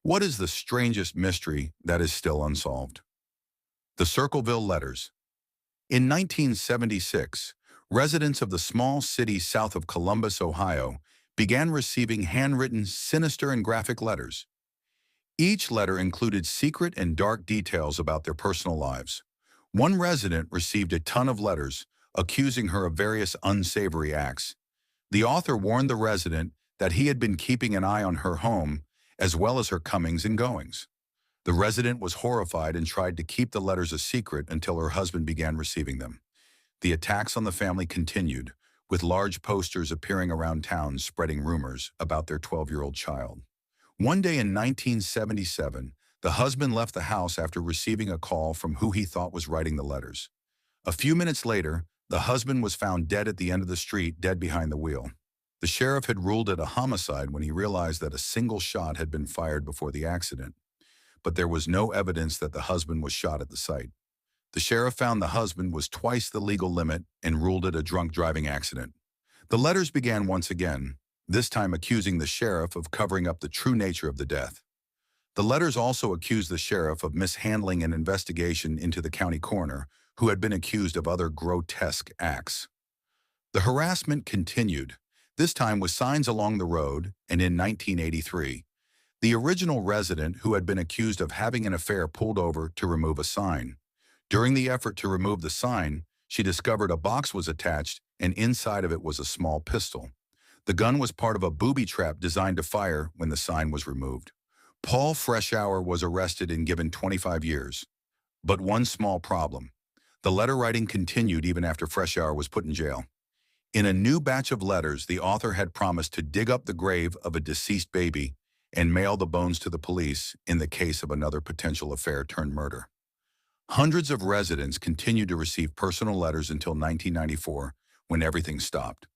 What is the strangest mystery that is still unsolved? The Circleville Letters. In 1976, residents of the small city south of Columbus, Ohio, began receiving handwritten, sinister, and graphic letters. Each letter included secret and dark details about their personal lives. One resident received a ton of letters accusing her of various unsavory acts. The author warned the resident that he had been keeping an eye on her home as well as her comings and goings. The resident was horrified and tried to keep the letters a secret until her husband began receiving them. The attacks on the family continued, with large posters appearing around town spreading rumors about their 12-year-old child. One day in 1977, the husband left the house after receiving a call from who he thought was writing the letters. A few minutes later, the husband was found dead at the end of the street, dead behind the wheel. The sheriff had ruled it a homicide when he realized that a single shot had been fired before the accident, but there was no evidence that the husband was shot at the site. The sheriff found the husband was twice the legal limit and ruled it a drunk driving accident. The letters began once again, this time accusing the sheriff of covering up the true nature of the death. The letters also accused the sheriff of mishandling an investigation into the county coroner, who had been accused of other grotesque acts. The harassment continued, this time with signs along the road, and in 1983, the original resident who had been accused of having an affair pulled over to remove a sign. During the effort to remove the sign, she discovered a box was attached and inside of it was a small pistol. The gun was part of a booby trap designed to fire when the sign was removed. Paul Freshour was arrested and given 25 years. But one small problem. The letter writing continued even after Freshour was put in jail. In a new batch of letters, the author had promised to dig up the grave of a deceased baby and mail the bones to the police in the case of another potential affair turned murder. Hundreds of residents continued to receive personal letters until 1994, when everything stopped.